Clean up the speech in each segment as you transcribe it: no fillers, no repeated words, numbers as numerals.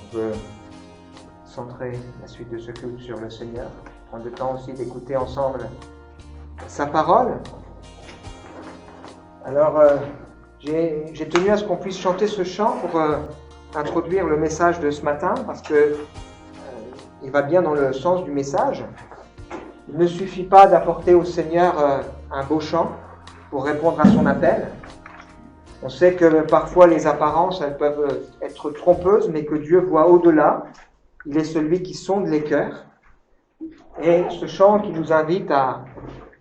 On veut centrer la suite de ce culte sur le Seigneur, prendre le temps aussi d'écouter ensemble sa parole. Alors, j'ai tenu à ce qu'on puisse chanter ce chant pour introduire le message de ce matin, parce que il va bien dans le sens du message. Il ne suffit pas d'apporter au Seigneur un beau chant pour répondre à son appel. On sait que parfois les apparences, elles peuvent être trompeuses, mais que Dieu voit au-delà. Il est celui qui sonde les cœurs. Et ce chant qui nous invite à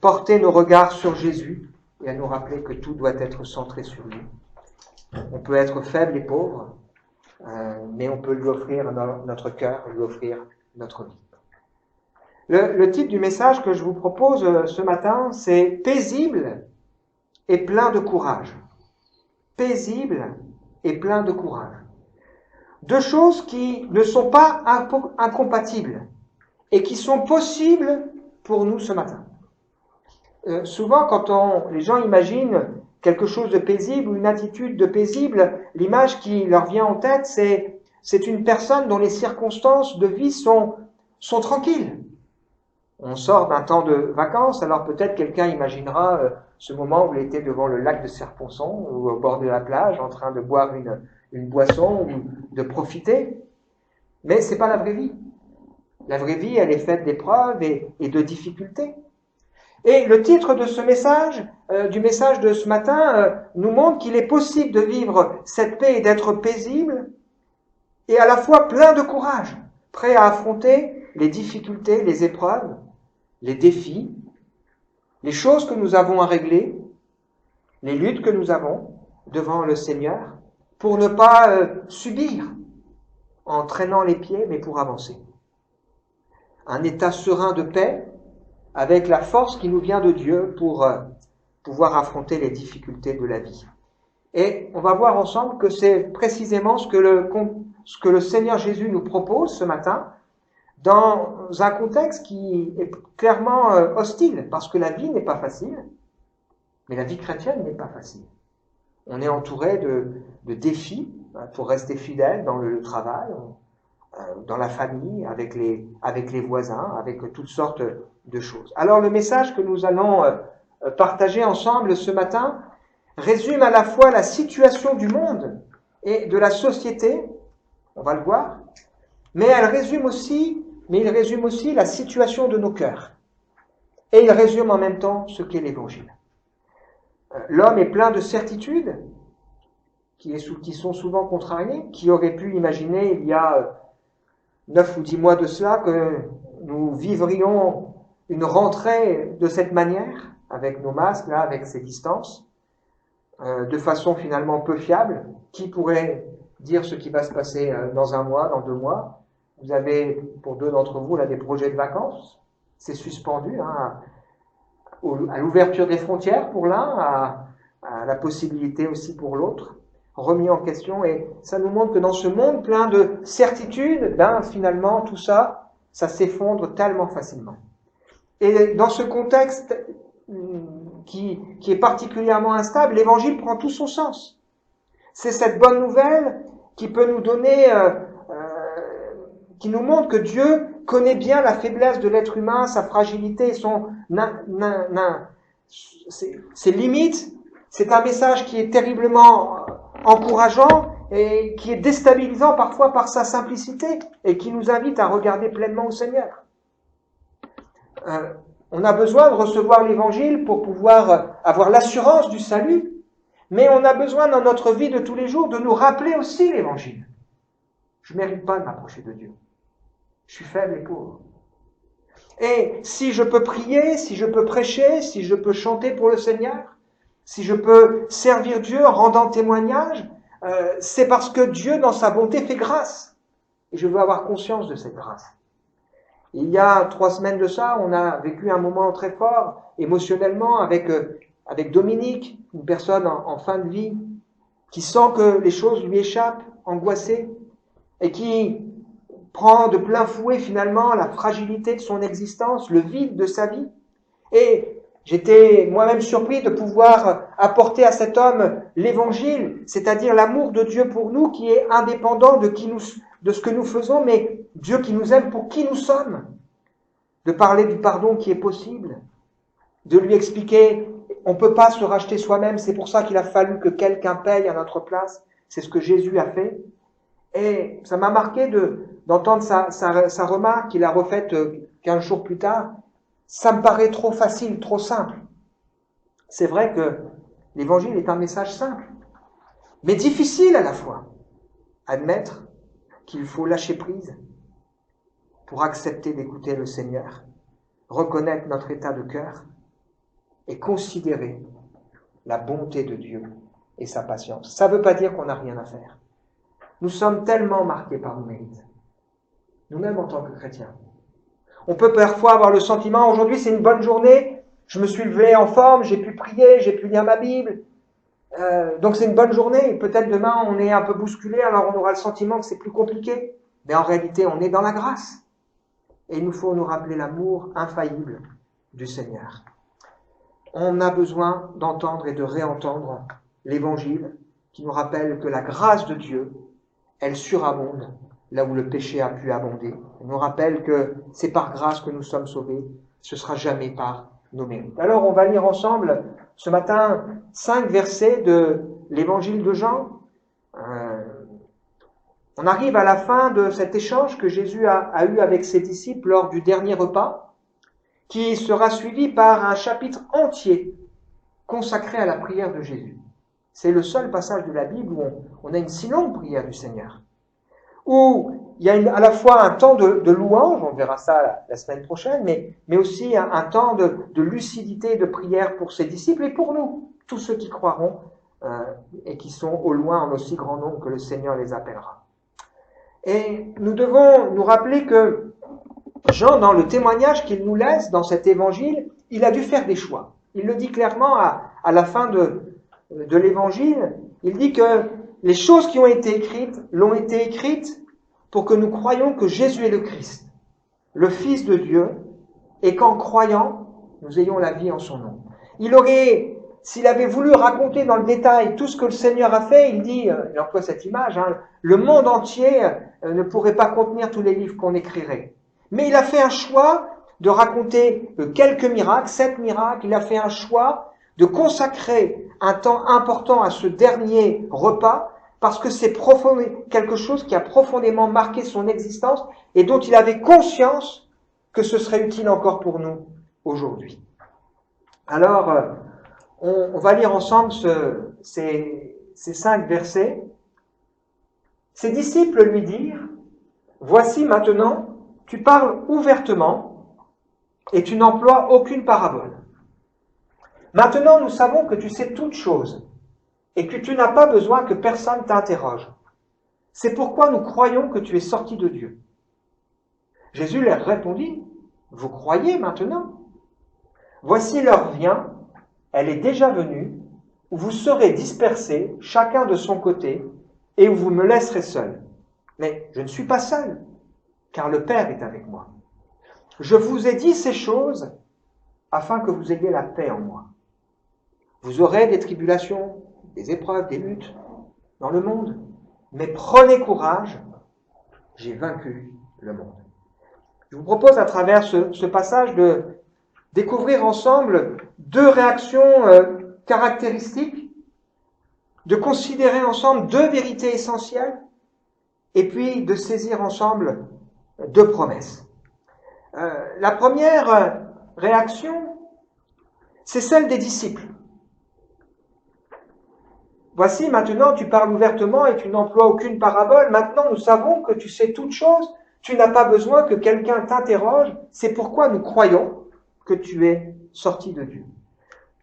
porter nos regards sur Jésus et à nous rappeler que tout doit être centré sur lui. On peut être faible et pauvre, mais on peut lui offrir notre cœur, lui offrir notre vie. Le titre du message que je vous propose ce matin, c'est « Paisible et plein de courage ». Paisible et plein de courage. Deux choses qui ne sont pas incompatibles et qui sont possibles pour nous ce matin. Souvent, quand les gens imaginent quelque chose de paisible ou une attitude de paisible, l'image qui leur vient en tête, c'est une personne dont les circonstances de vie sont tranquilles. On sort d'un temps de vacances, alors peut-être quelqu'un imaginera ce moment où il était devant le lac de Serponçon ou au bord de la plage en train de boire une boisson ou de profiter. Mais c'est pas la vraie vie. La vraie vie, elle est faite d'épreuves et de difficultés. Et le titre de ce message, du message de ce matin, nous montre qu'il est possible de vivre cette paix et d'être paisible et à la fois plein de courage, prêt à affronter les difficultés, les épreuves, les défis, les choses que nous avons à régler, les luttes que nous avons devant le Seigneur, pour ne pas subir en traînant les pieds, mais pour avancer. Un état serein de paix, avec la force qui nous vient de Dieu pour pouvoir affronter les difficultés de la vie. Et on va voir ensemble que c'est précisément ce que le Seigneur Jésus nous propose ce matin, dans un contexte qui est clairement hostile, parce que la vie n'est pas facile, mais la vie chrétienne n'est pas facile. On est entouré de défis pour rester fidèle dans le travail, dans la famille, avec les voisins, avec toutes sortes de choses. Alors le message que nous allons partager ensemble ce matin résume à la fois la situation du monde et de la société, on va le voir, mais il résume aussi la situation de nos cœurs. Et il résume en même temps ce qu'est l'Évangile. L'homme est plein de certitudes, qui sont souvent contrariées. Qui aurait pu imaginer il y a 9 ou 10 mois de cela que nous vivrions une rentrée de cette manière, avec nos masques, là, avec ces distances, de façon finalement peu fiable. Qui pourrait dire ce qui va se passer dans un mois, dans 2 mois? Vous avez, pour 2 d'entre vous, là, des projets de vacances. C'est suspendu à l'ouverture des frontières pour l'un, à la possibilité aussi pour l'autre, remis en question. Et ça nous montre que dans ce monde plein de certitudes, finalement, tout ça s'effondre tellement facilement. Et dans ce contexte qui est particulièrement instable, l'Évangile prend tout son sens. C'est cette bonne nouvelle qui peut nous donner... qui nous montre que Dieu connaît bien la faiblesse de l'être humain, sa fragilité et ses limites. C'est un message qui est terriblement encourageant et qui est déstabilisant parfois par sa simplicité et qui nous invite à regarder pleinement au Seigneur. On a besoin de recevoir l'Évangile pour pouvoir avoir l'assurance du salut, mais on a besoin dans notre vie de tous les jours de nous rappeler aussi l'Évangile. Je ne mérite pas de m'approcher de Dieu. Je suis faible et pauvre. Et si je peux prier, si je peux prêcher, si je peux chanter pour le Seigneur, si je peux servir Dieu en rendant témoignage, c'est parce que Dieu, dans sa bonté, fait grâce. Et je veux avoir conscience de cette grâce. Il y a 3 semaines de ça, on a vécu un moment très fort, émotionnellement, avec Dominique, une personne en fin de vie, qui sent que les choses lui échappent, angoissée, et qui prend de plein fouet finalement la fragilité de son existence, le vide de sa vie. Et j'étais moi-même surpris de pouvoir apporter à cet homme l'Évangile, c'est-à-dire l'amour de Dieu pour nous qui est indépendant de de ce que nous faisons, mais Dieu qui nous aime pour qui nous sommes. De parler du pardon qui est possible, de lui expliquer, on ne peut pas se racheter soi-même, c'est pour ça qu'il a fallu que quelqu'un paye à notre place, c'est ce que Jésus a fait. Et ça m'a marqué d'entendre sa remarque qu'il a refaite 15 jours plus tard. Ça me paraît trop facile, trop simple. C'est vrai que l'évangile est un message simple, mais difficile à la fois. Admettre qu'il faut lâcher prise pour accepter d'écouter le Seigneur, reconnaître notre état de cœur et considérer la bonté de Dieu et sa patience. Ça ne veut pas dire qu'on n'a rien à faire. Nous sommes tellement marqués par nos mérites, nous-mêmes en tant que chrétiens. On peut parfois avoir le sentiment, aujourd'hui c'est une bonne journée, je me suis levé en forme, j'ai pu prier, j'ai pu lire ma Bible, donc c'est une bonne journée. Peut-être demain on est un peu bousculé, alors on aura le sentiment que c'est plus compliqué. Mais en réalité, on est dans la grâce. Et il nous faut nous rappeler l'amour infaillible du Seigneur. On a besoin d'entendre et de réentendre l'Évangile qui nous rappelle que la grâce de Dieu, elle surabonde là où le péché a pu abonder. Elle nous rappelle que c'est par grâce que nous sommes sauvés, ce ne sera jamais par nos mérites. Alors on va lire ensemble ce matin 5 versets de l'Évangile de Jean. On arrive à la fin de cet échange que Jésus a eu avec ses disciples lors du dernier repas, qui sera suivi par un chapitre entier consacré à la prière de Jésus. C'est le seul passage de la Bible où on a une si longue prière du Seigneur, où il y a à la fois un temps de louange, on verra ça la semaine prochaine, mais aussi un temps de lucidité et de prière pour ses disciples et pour nous, tous ceux qui croiront et qui sont au loin en aussi grand nombre que le Seigneur les appellera. Et nous devons nous rappeler que Jean, dans le témoignage qu'il nous laisse dans cet évangile, il a dû faire des choix. Il le dit clairement à la fin de l'évangile. Il dit que les choses qui ont été écrites l'ont été écrites pour que nous croyions que Jésus est le Christ, le Fils de Dieu, et qu'en croyant, nous ayons la vie en son nom. S'il avait voulu raconter dans le détail tout ce que le Seigneur a fait, il dit, il emploie cette image, le monde entier ne pourrait pas contenir tous les livres qu'on écrirait. Mais il a fait un choix de raconter quelques miracles, 7 miracles. Il a fait un choix de consacrer un temps important à ce dernier repas parce que c'est quelque chose qui a profondément marqué son existence et dont il avait conscience que ce serait utile encore pour nous aujourd'hui. Alors, on va lire ensemble ces 5 versets. Ses disciples lui dirent, « Voici maintenant, tu parles ouvertement et tu n'emploies aucune parabole. Maintenant, nous savons que tu sais toutes choses et que tu n'as pas besoin que personne t'interroge. C'est pourquoi nous croyons que tu es sorti de Dieu. » Jésus leur répondit, « Vous croyez maintenant? Voici l'heure vient, elle est déjà venue, où vous serez dispersés, chacun de son côté, et où vous me laisserez seul. Mais je ne suis pas seul, car le Père est avec moi. Je vous ai dit ces choses afin que vous ayez la paix en moi. Vous aurez des tribulations, des épreuves, des luttes dans le monde, mais prenez courage, j'ai vaincu le monde. » Je vous propose à travers ce passage de découvrir ensemble 2 réactions caractéristiques, de considérer ensemble 2 vérités essentielles, et puis de saisir ensemble 2 promesses. La première réaction, c'est celle des disciples. Voici, maintenant, tu parles ouvertement et tu n'emploies aucune parabole. Maintenant, nous savons que tu sais toutes choses. Tu n'as pas besoin que quelqu'un t'interroge. C'est pourquoi nous croyons que tu es sorti de Dieu.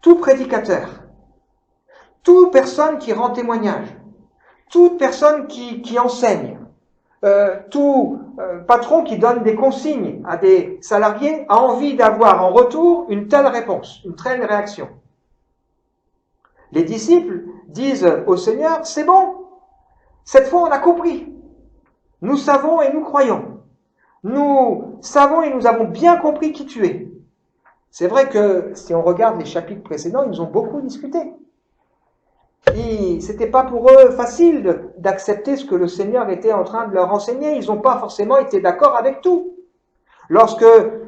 Tout prédicateur, toute personne qui rend témoignage, toute personne qui enseigne, tout patron qui donne des consignes à des salariés a envie d'avoir en retour une telle réponse, une telle réaction. Les disciples disent au Seigneur, c'est bon, cette fois on a compris. Nous savons et nous croyons. Nous savons et nous avons bien compris qui tu es. C'est vrai que si on regarde les chapitres précédents, ils ont beaucoup discuté. C'était pas pour eux facile d'accepter ce que le Seigneur était en train de leur enseigner. Ils n'ont pas forcément été d'accord avec tout. Lorsque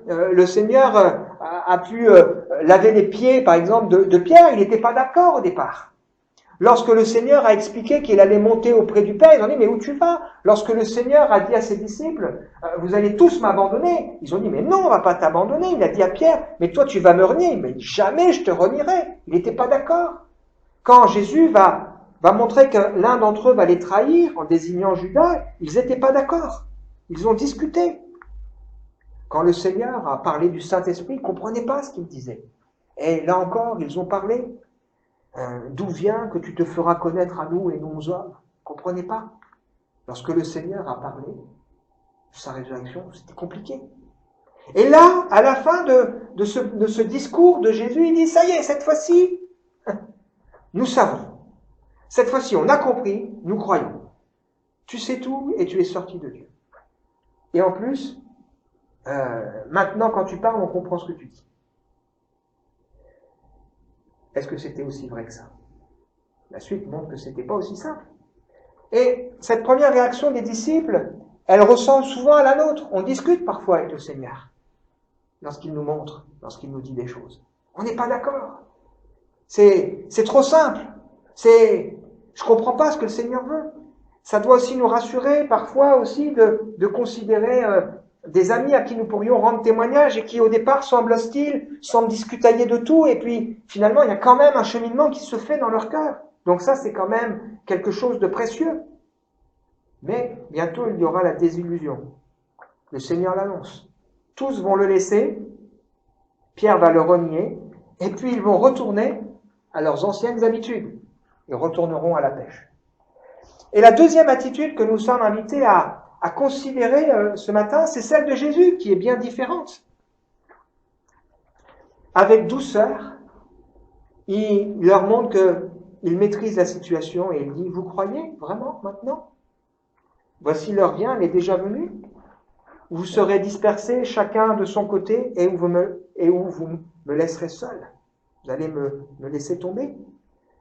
le Seigneur a pu laver les pieds, par exemple, de Pierre, il n'était pas d'accord au départ. Lorsque le Seigneur a expliqué qu'il allait monter auprès du Père, ils ont dit, mais où tu vas? Lorsque le Seigneur a dit à ses disciples, vous allez tous m'abandonner. Ils ont dit, mais non, on ne va pas t'abandonner. Il a dit à Pierre, mais toi tu vas me renier. Mais jamais je te renierai. Il n'était pas d'accord. Quand Jésus va montrer que l'un d'entre eux va les trahir en désignant Judas, ils n'étaient pas d'accord. Ils ont discuté. Quand le Seigneur a parlé du Saint-Esprit, ils ne comprenaient pas ce qu'il disait. Et là encore, ils ont parlé. D'où vient que tu te feras connaître à nous et non aux hommes? Comprenez pas. Lorsque le Seigneur a parlé de sa résurrection, c'était compliqué. Et là, à la fin de ce discours de Jésus, il dit, ça y est, cette fois-ci, nous savons. Cette fois-ci, on a compris, nous croyons. Tu sais tout et tu es sorti de Dieu. Et en plus, maintenant, quand tu parles, on comprend ce que tu dis. Est-ce que c'était aussi vrai que ça? La suite montre que c'était pas aussi simple. Et cette première réaction des disciples, elle ressemble souvent à la nôtre. On discute parfois avec le Seigneur lorsqu'il nous montre, lorsqu'il nous dit des choses. On n'est pas d'accord. C'est trop simple. Je comprends pas ce que le Seigneur veut. Ça doit aussi nous rassurer parfois aussi de considérer des amis à qui nous pourrions rendre témoignage et qui au départ semblent hostiles, semblent discutailler de tout, et puis finalement il y a quand même un cheminement qui se fait dans leur cœur. Donc ça c'est quand même quelque chose de précieux. Mais bientôt il y aura la désillusion. Le Seigneur l'annonce. Tous vont le laisser, Pierre va le renier, et puis ils vont retourner à leurs anciennes habitudes. Ils retourneront à la pêche. Et la deuxième attitude que nous sommes invités à considérer ce matin, c'est celle de Jésus, qui est bien différente. Avec douceur, il leur montre qu'il maîtrise la situation et il dit, vous croyez vraiment maintenant? Voici l'heure vient, elle est déjà venue. Vous serez dispersés chacun de son côté et où vous me laisserez seul. Vous allez me laisser tomber.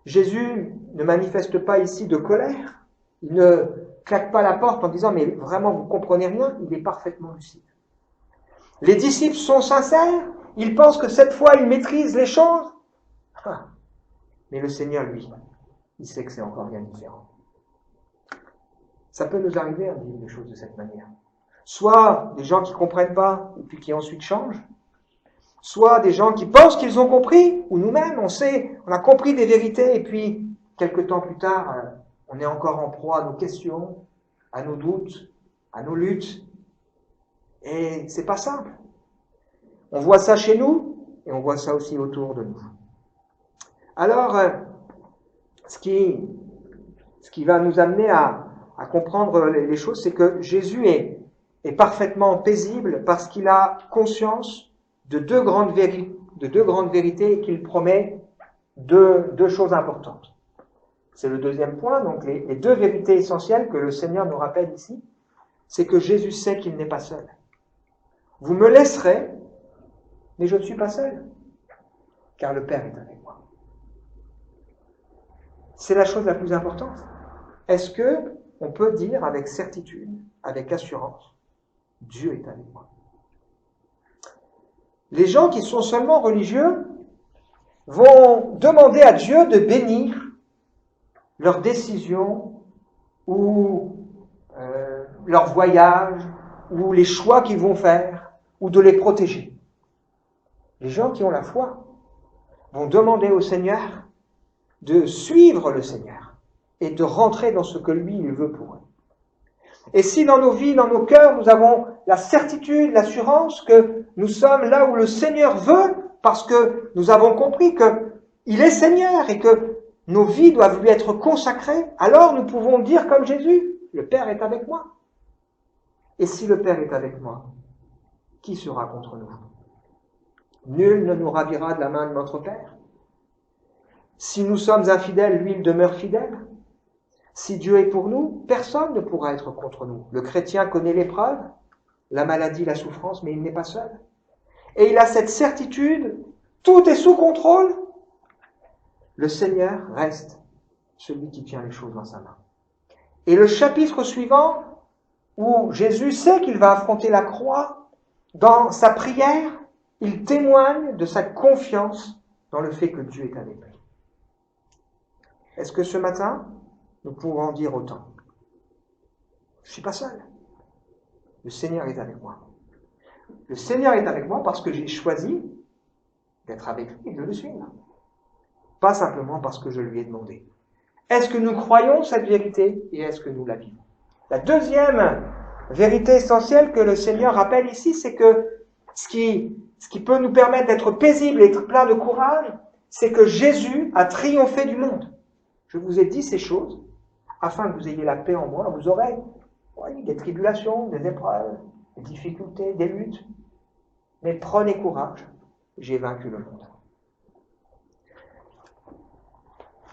Jésus ne manifeste pas ici de colère. Il ne claque pas la porte en disant « mais vraiment vous comprenez rien », il est parfaitement lucide. Les disciples sont sincères, ils pensent que cette fois ils maîtrisent les choses. Mais le Seigneur, lui, il sait que c'est encore bien différent. Ça peut nous arriver à vivre les choses de cette manière. Soit des gens qui ne comprennent pas et puis qui ensuite changent, soit des gens qui pensent qu'ils ont compris, ou nous-mêmes, on a compris des vérités et puis quelque temps plus tard, on est encore en proie à nos questions, à nos doutes, à nos luttes. Et c'est pas simple. On voit ça chez nous et on voit ça aussi autour de nous. Alors, ce qui va nous amener à comprendre les choses, c'est que Jésus est parfaitement paisible parce qu'il a conscience de deux grandes vérités et qu'il promet deux choses importantes. C'est le deuxième point, donc les deux vérités essentielles que le Seigneur nous rappelle ici, c'est que Jésus sait qu'il n'est pas seul. Vous me laisserez, mais je ne suis pas seul, car le Père est avec moi. C'est la chose la plus importante. Est-ce que on peut dire avec certitude, avec assurance, Dieu est avec moi? Les gens qui sont seulement religieux vont demander à Dieu de bénir leurs décisions ou leur voyage ou les choix qu'ils vont faire ou de les protéger. Les gens qui ont la foi vont demander au Seigneur de suivre le Seigneur et de rentrer dans ce que lui, il veut pour eux. Et si dans nos vies, dans nos cœurs, nous avons la certitude, l'assurance que nous sommes là où le Seigneur veut, parce que nous avons compris qu'il est Seigneur et que nos vies doivent lui être consacrées, alors nous pouvons dire comme Jésus, le Père est avec moi. Et si le Père est avec moi, qui sera contre nous? Nul ne nous ravira de la main de notre Père. Si nous sommes infidèles, lui, il demeure fidèle. Si Dieu est pour nous, personne ne pourra être contre nous. Le chrétien connaît l'épreuve, la maladie, la souffrance, mais il n'est pas seul. Et il a cette certitude, tout est sous contrôle. Le Seigneur reste celui qui tient les choses dans sa main. Et le chapitre suivant, où Jésus sait qu'il va affronter la croix, dans sa prière, il témoigne de sa confiance dans le fait que Dieu est avec lui. Est-ce que ce matin, nous pouvons en dire autant? Je ne suis pas seul. Le Seigneur est avec moi. Le Seigneur est avec moi parce que j'ai choisi d'être avec lui et de le suivre. Pas simplement parce que je lui ai demandé. Est-ce que nous croyons cette vérité et est-ce que nous la vivons? La deuxième vérité essentielle que le Seigneur rappelle ici, c'est que ce qui peut nous permettre d'être paisibles et d'être plein de courage, c'est que Jésus a triomphé du monde. Je vous ai dit ces choses afin que vous ayez la paix en moi. Vous aurez des tribulations, des épreuves, des difficultés, des luttes. Mais prenez courage, j'ai vaincu le monde.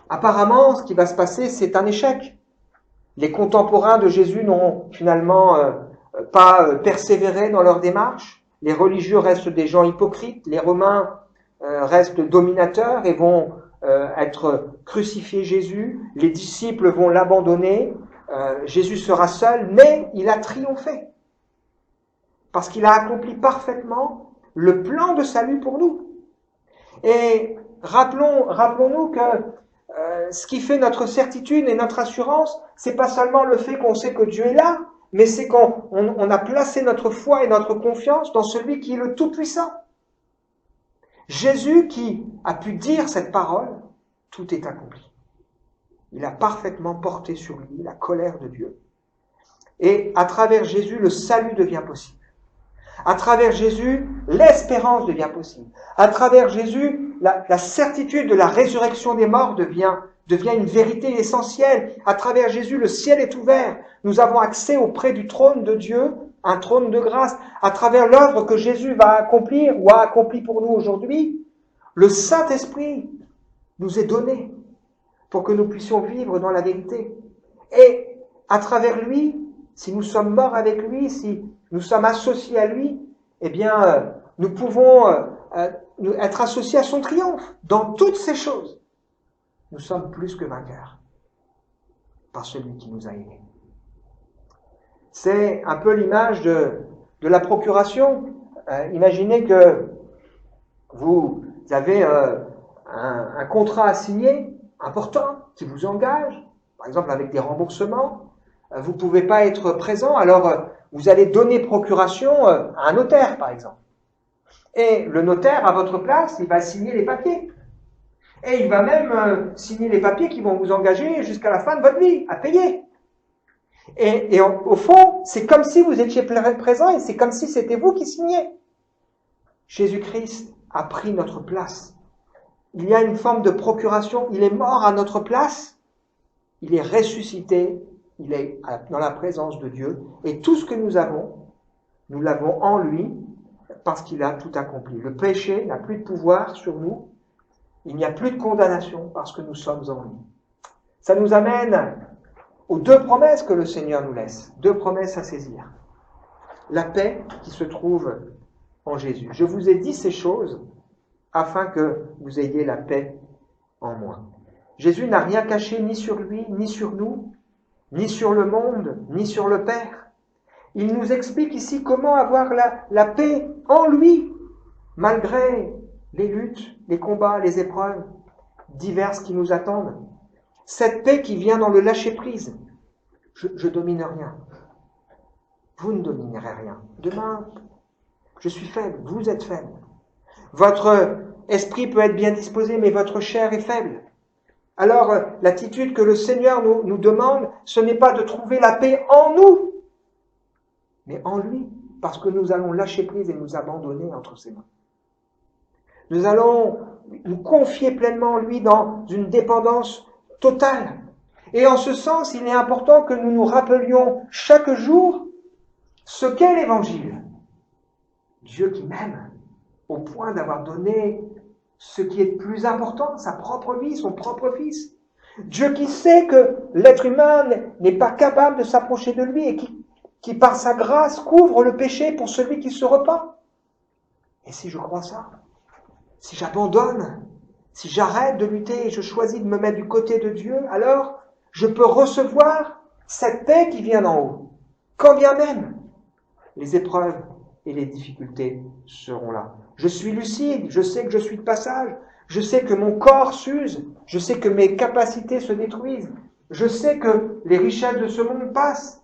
Apparemment, ce qui va se passer, c'est un échec. Les contemporains de Jésus n'ont finalement pas persévéré dans leur démarche. Les religieux restent des gens hypocrites. Les Romains restent dominateurs et vont être crucifiés Jésus. Les disciples vont l'abandonner. Jésus sera seul, mais il a triomphé. Parce qu'il a accompli parfaitement le plan de salut pour nous. Et rappelons-nous que ce qui fait notre certitude et notre assurance, c'est pas seulement le fait qu'on sait que Dieu est là, mais c'est qu'on a placé notre foi et notre confiance dans celui qui est le Tout-Puissant. Jésus qui a pu dire cette parole, tout est accompli. Il a parfaitement porté sur lui la colère de Dieu. Et à travers Jésus, le salut devient possible. À travers Jésus, l'espérance devient possible. À travers Jésus, la certitude de la résurrection des morts devient une vérité essentielle. À travers Jésus, le ciel est ouvert. Nous avons accès auprès du trône de Dieu, un trône de grâce. À travers l'œuvre que Jésus va accomplir ou a accompli pour nous aujourd'hui, le Saint-Esprit nous est donné pour que nous puissions vivre dans la vérité. Et à travers lui, si nous sommes morts avec lui, si nous sommes associés à lui, eh bien, nous pouvons être associés à son triomphe. Dans toutes ces choses, nous sommes plus que vainqueurs par celui qui nous a aimés. C'est un peu l'image de la procuration. Imaginez que vous avez un contrat à signer important qui vous engage, par exemple avec des remboursements. Vous ne pouvez pas être présent, alors vous allez donner procuration à un notaire, par exemple. Et le notaire, à votre place, il va signer les papiers. Et il va même signer les papiers qui vont vous engager jusqu'à la fin de votre vie, à payer. Et au fond, c'est comme si vous étiez présent et c'est comme si c'était vous qui signiez. Jésus-Christ a pris notre place. Il y a une forme de procuration. Il est mort à notre place. Il est ressuscité. Il est dans la présence de Dieu. Et tout ce que nous l'avons en lui parce qu'il a tout accompli. Le péché n'a plus de pouvoir sur nous. Il n'y a plus de condamnation parce que nous sommes en lui. Ça nous amène aux deux promesses que le Seigneur nous laisse. Deux promesses à saisir. La paix qui se trouve en Jésus. Je vous ai dit ces choses afin que vous ayez la paix en moi. Jésus n'a rien caché ni sur lui, ni sur nous, ni sur le monde, ni sur le Père. Il nous explique ici comment avoir la paix en lui, malgré les luttes, les combats, les épreuves diverses qui nous attendent. Cette paix qui vient dans le lâcher-prise. Je domine rien. Vous ne dominerez rien. Demain, je suis faible, vous êtes faible. Votre esprit peut être bien disposé, mais votre chair est faible. Alors, l'attitude que le Seigneur nous demande, ce n'est pas de trouver la paix en nous, mais en lui, parce que nous allons lâcher prise et nous abandonner entre ses mains. Nous allons nous confier pleinement en lui dans une dépendance totale. Et en ce sens, il est important que nous nous rappelions chaque jour ce qu'est l'Évangile. Dieu qui m'aime au point d'avoir donné ce qui est le plus important, sa propre vie, son propre Fils. Dieu qui sait que l'être humain n'est pas capable de s'approcher de lui et qui par sa grâce couvre le péché pour celui qui se repent. Et si je crois ça, si j'abandonne, si j'arrête de lutter et je choisis de me mettre du côté de Dieu, alors je peux recevoir cette paix qui vient d'en haut. Quand bien même les épreuves et les difficultés seront là. Je suis lucide, je sais que je suis de passage, je sais que mon corps s'use, je sais que mes capacités se détruisent, je sais que les richesses de ce monde passent.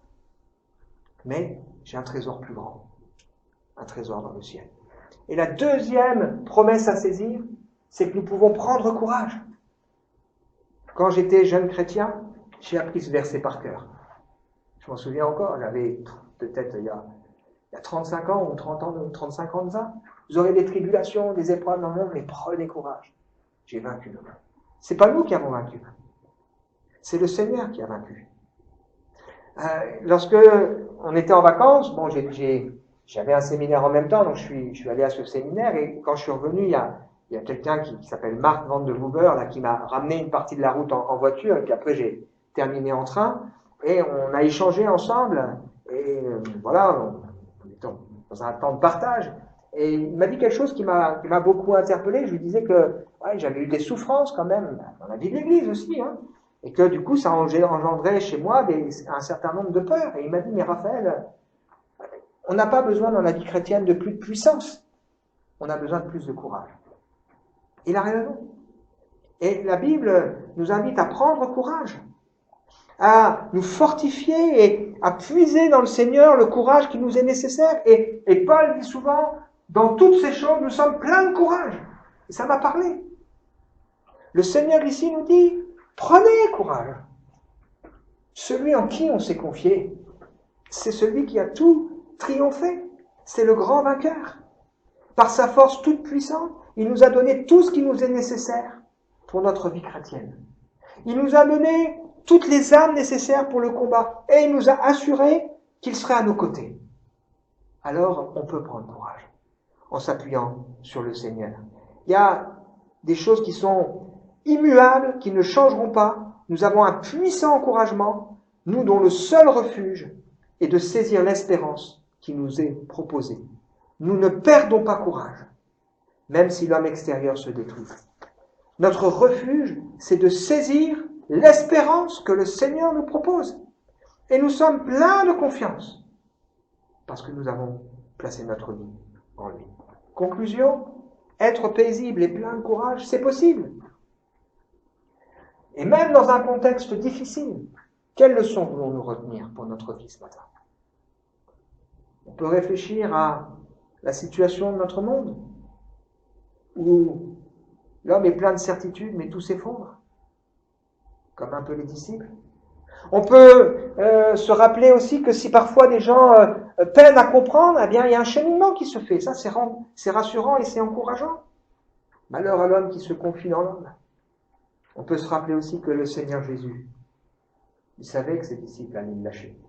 Mais j'ai un trésor plus grand, un trésor dans le ciel. Et la deuxième promesse à saisir, c'est que nous pouvons prendre courage. Quand j'étais jeune chrétien, j'ai appris ce verset par cœur. Je m'en souviens encore, j'avais peut-être il y a 35 ans ou 30 ans, 35 ans de ça. Vous aurez des tribulations, des épreuves dans le monde, mais prenez courage. J'ai vaincu le monde. C'est pas nous qui avons vaincu. C'est le Seigneur qui a vaincu. Lorsque on était en vacances, bon, j'avais un séminaire en même temps, donc je suis allé à ce séminaire, et quand je suis revenu, il y a quelqu'un qui s'appelle Marc Van de Wouber, là, qui m'a ramené une partie de la route en voiture, et puis après j'ai terminé en train, et on a échangé ensemble, et voilà, on était dans un temps de partage, et il m'a dit quelque chose qui m'a beaucoup interpellé. Je lui disais que ouais, j'avais eu des souffrances quand même, dans la vie de l'Église aussi, hein, et que du coup ça engendrait chez moi un certain nombre de peurs. Et il m'a dit, mais Raphaël, on n'a pas besoin dans la vie chrétienne de plus de puissance, on a besoin de plus de courage. Il a raison. Et la Bible nous invite à prendre courage, à nous fortifier et à puiser dans le Seigneur le courage qui nous est nécessaire. Et Paul dit souvent, dans toutes ces choses, nous sommes pleins de courage. Et ça m'a parlé. Le Seigneur ici nous dit, prenez courage. Celui en qui on s'est confié, c'est celui qui a tout triomphé. C'est le grand vainqueur. Par sa force toute puissante, il nous a donné tout ce qui nous est nécessaire pour notre vie chrétienne. Il nous a donné toutes les armes nécessaires pour le combat et il nous a assuré qu'il serait à nos côtés. Alors, on peut prendre courage en s'appuyant sur le Seigneur. Il y a des choses qui sont immuables, qui ne changeront pas. Nous avons un puissant encouragement, nous dont le seul refuge est de saisir l'espérance qui nous est proposée. Nous ne perdons pas courage, même si l'homme extérieur se détruit. Notre refuge, c'est de saisir l'espérance que le Seigneur nous propose. Et nous sommes pleins de confiance, parce que nous avons placé notre vie en lui. Conclusion, être paisible et plein de courage, c'est possible. Et même dans un contexte difficile, quelles leçons voulons-nous retenir pour notre vie ce matin? On peut réfléchir à la situation de notre monde, où l'homme est plein de certitudes, mais tout s'effondre, comme un peu les disciples. On peut se rappeler aussi que si parfois des gens peinent à comprendre, eh bien, il y a un cheminement qui se fait. Ça, c'est rassurant et c'est encourageant. Malheur à l'homme qui se confie dans l'homme. On peut se rappeler aussi que le Seigneur Jésus, il savait que ses disciples allaient le lâcher.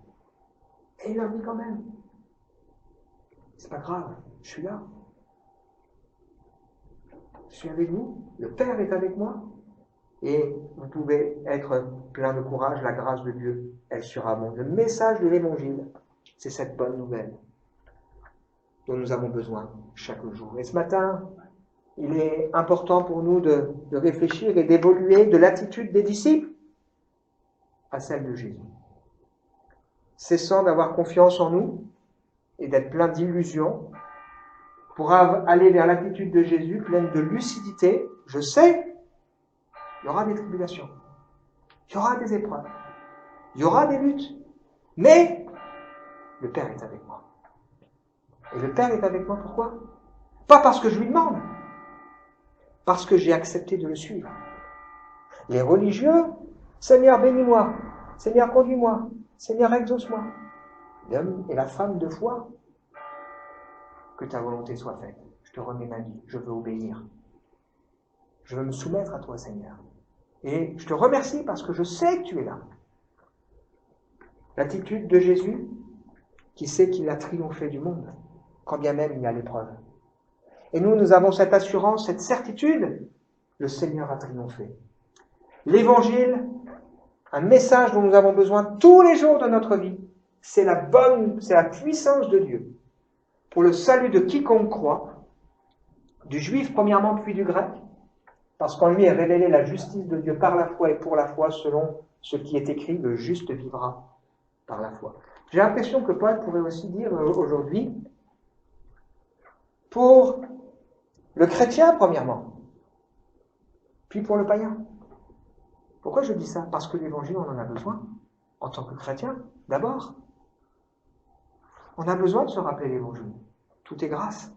Et il leur dit quand même, c'est pas grave, je suis là. Je suis avec vous, le Père est avec moi. Et vous pouvez être plein de courage, la grâce de Dieu, elle surabonde. Le message de l'Évangile, c'est cette bonne nouvelle dont nous avons besoin chaque jour. Et ce matin, il est important pour nous de réfléchir et d'évoluer de l'attitude des disciples à celle de Jésus. Cessant d'avoir confiance en nous et d'être plein d'illusions pour aller vers l'attitude de Jésus, pleine de lucidité. Je sais, il y aura des tribulations, il y aura des épreuves, il y aura des luttes, mais le Père est avec moi. Et le Père est avec moi pourquoi? Pas parce que je lui demande, parce que j'ai accepté de le suivre. Les religieux, Seigneur bénis-moi, Seigneur conduis-moi, Seigneur exauce-moi. L'homme et la femme de foi, que ta volonté soit faite. Je te remets ma vie, je veux obéir. Je veux me soumettre à toi, Seigneur. Et je te remercie parce que je sais que tu es là. L'attitude de Jésus, qui sait qu'il a triomphé du monde, quand bien même il y a l'épreuve. Et nous avons cette assurance, cette certitude, le Seigneur a triomphé. L'Évangile, un message dont nous avons besoin tous les jours de notre vie, c'est la puissance de Dieu pour le salut de quiconque croit, du juif premièrement puis du grec, parce qu'en lui est révélée la justice de Dieu par la foi et pour la foi, selon ce qui est écrit, le juste vivra par la foi. J'ai l'impression que Paul pourrait aussi dire aujourd'hui, pour le chrétien premièrement, puis pour le païen. Pourquoi je dis ça? Parce que l'évangile, on en a besoin, en tant que chrétien, d'abord. On a besoin de se rappeler l'évangile. Tout est grâce.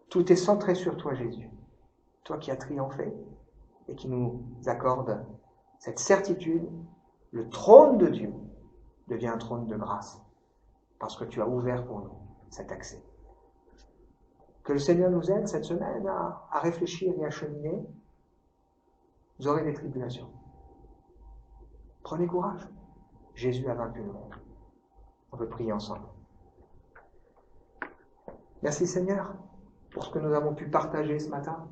Tout est centré sur toi, Jésus. Toi qui as triomphé et qui nous accorde cette certitude, le trône de Dieu devient un trône de grâce, parce que tu as ouvert pour nous cet accès. Que le Seigneur nous aide cette semaine à réfléchir et à cheminer. Vous aurez des tribulations. Prenez courage. Jésus a vaincu le monde. On peut prier ensemble. Merci Seigneur pour ce que nous avons pu partager ce matin.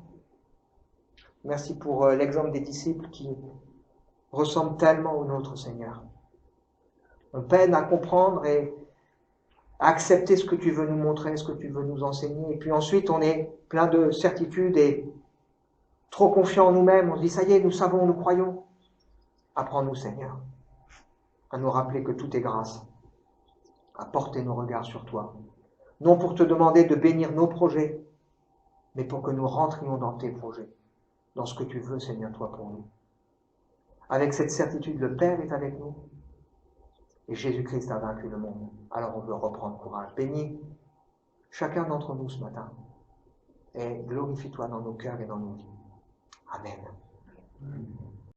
Merci pour l'exemple des disciples qui ressemblent tellement au nôtre, Seigneur. On peine à comprendre et à accepter ce que tu veux nous montrer, ce que tu veux nous enseigner. Et puis ensuite, on est plein de certitudes et trop confiants en nous-mêmes. On se dit, ça y est, nous savons, nous croyons. Apprends-nous, Seigneur, à nous rappeler que tout est grâce, à porter nos regards sur toi. Non pour te demander de bénir nos projets, mais pour que nous rentrions dans tes projets, dans ce que tu veux, Seigneur, toi, pour nous. Avec cette certitude, le Père est avec nous et Jésus-Christ a vaincu le monde. Alors on veut reprendre courage. Bénis chacun d'entre nous ce matin et glorifie-toi dans nos cœurs et dans nos vies. Amen.